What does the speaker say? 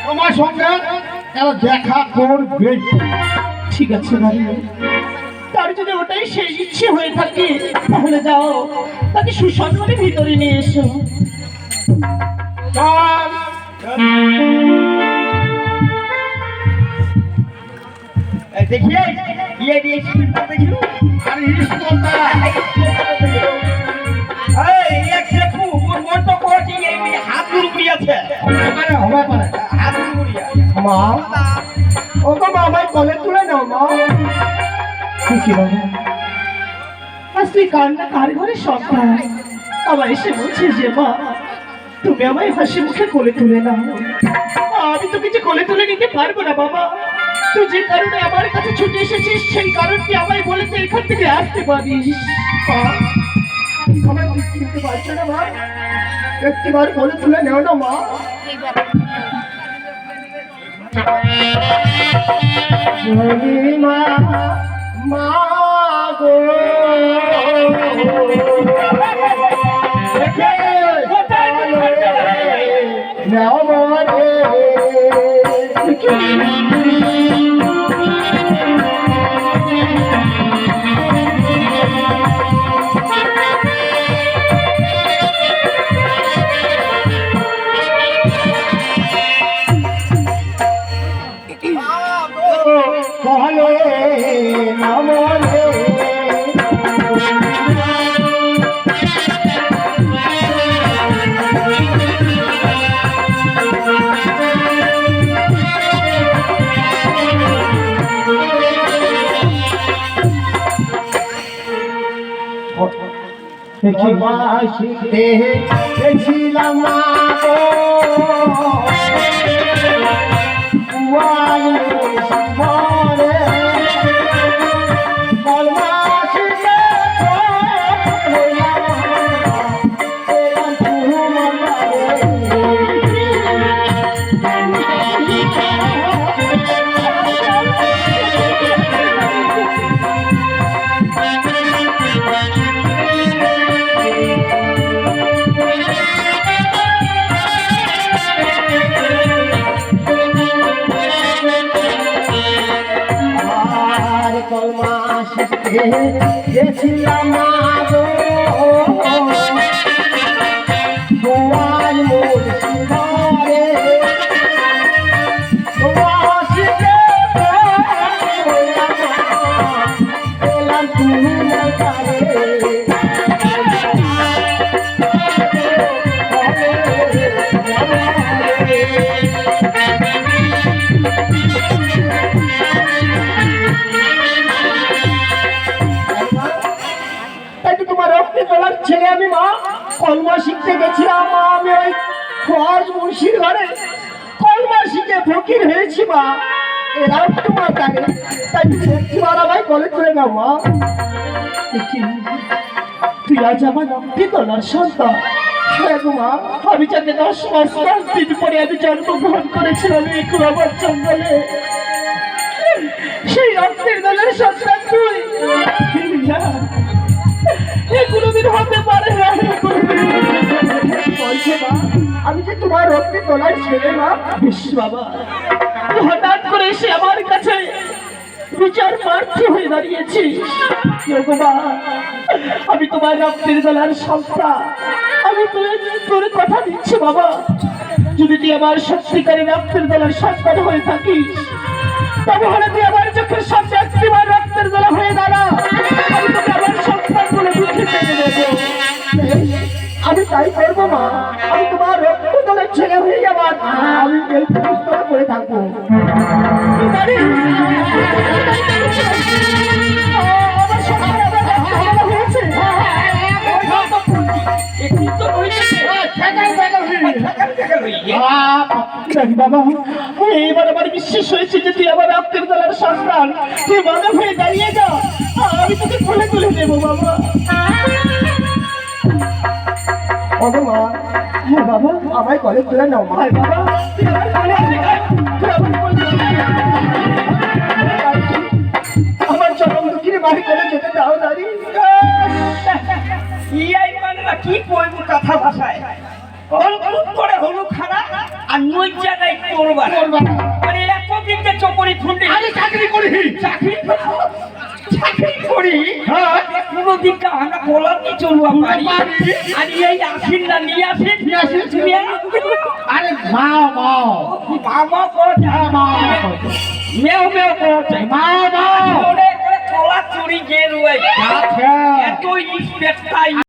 তোমার সঙ্গে দেখা করবে। ঠিক আছে ভাই, তার যদি ওটাই শেষ ইচ্ছে হয়ে থাকে তাহলে যাও, তাকে সুসম্মানে ভিতরে নিয়ে এসো। চল देखिए ये स्कूल देखियो আর ইস্কনটা এই এক দেখু মোর মন তো কোচি এই হাত গুড়ি আছে হবে পারে। হাত গুড়ি মা, ও তো মা আমায় কোলে তুলে নাও মা। কি বাবা, আসলে কান্না কার ঘরে সন্তান আমার এসে বলছে যে মা তুমি আমায় হাসি মুখে কোলে তুলে নাও। আমি তো কিছু কোলে তুলে নিতে পারবো না বাবা। তুই যে কারণে আমার কাছে ছুটে এসেছিস সেই কারণটি আমায় বলে তুই এখান থেকে আসতে পারিস। আমার বুঝতে পারছো না মা, একটিবার কোলে তুলে নেও না মা। মা মা গো নাও মরে বলে নমরে দেখি বাসিতে গেছিলাম গেছিলাম গোয়াল মুর্শিদারে ছেলে আমি মা কলমা শিখতে গেছিলাম মা। আমি ওই খোয়াজ মুন্সির ঘরে কলমা শিখে ফকির হয়েছি মা। এরাও তোমার জানে, তাই তুমি একটিবার আমায় কলে তুলে নাও মা। তুই আজ আমার রক্তে তোলার সন্তান। হ্যাঁ গো মা, আমি যাকে 10 মাস 10 দিন পরে আমি জন্মগ্রহণ করেছিলাম এই কুয়াবার জঙ্গলে, সেই রক্তের দলের সন্তান তুই। না, এ কোনোদিন হতে পারে না। বলছে মা, আমি যে তোমার রক্তে তোলার ছেলে মা। বেশ বাবা, হঠাৎ করে এসে আমার কাছে বিচার প্রার্থী হয়ে দাঁড়িয়েছিস। আমি তোমার রক্তের দলার সন্তান। আমি তোর কথা দিচ্ছি বাবা, যদি তুই আমার সত্যিকারের রক্তের দলার সন্তান হয়ে থাকিস তাহলে তুই আমার চোখের সামনে একটিবার রক্তের দলা হয়ে দাঁড়া। আমি তোকে আমার সন্তান বলে দুঃখে পেয়ে দেবো। আমি তাই করবো মা। আমি তোমার রক্ত দলের ছেলে হয়ে যাবো, আমি এই পুরস্কার করে থাকবো। বাবা, এবার আমার বিশ্বাস হয়েছে যে তুই আমার রক্তের দলের সন্তান। তুই বাবা হয়ে দাঁড়িয়ে যা, আমি তোকে কোলে তুলে দেবো বাবা। ওগো মা, হ্যাঁ বাবা, আমায় কলে তুলে নাও মা। বাবা তুই আমার কোলে তুলে আয়, তুই আমার কোলে তুলে আয়। আমার চরম দুঃখীর বাড়ি করে যেতে দাও দাঁড়ি। ইয়াই মানে কি কইব কথা ভাষায় কোন করে আর নই জায়গায় করবার করবা না। মানে এতদিন যে চকরি ফুটে আমি চাকরি করি। চাকরি চাকরি করি হ্যাঁ। কোনো দিনটা আমরা বলার কি চলবো পারি আর এই আসিন না নিয়ে আসিন নিয়ে আসিন। তুমি আরে মা মা মামা করা হ্যাঁ, মা মেও মেও করা চাই মা মা কলা চুরি গেরুয়াই আচ্ছা এত ইস্পেক্ট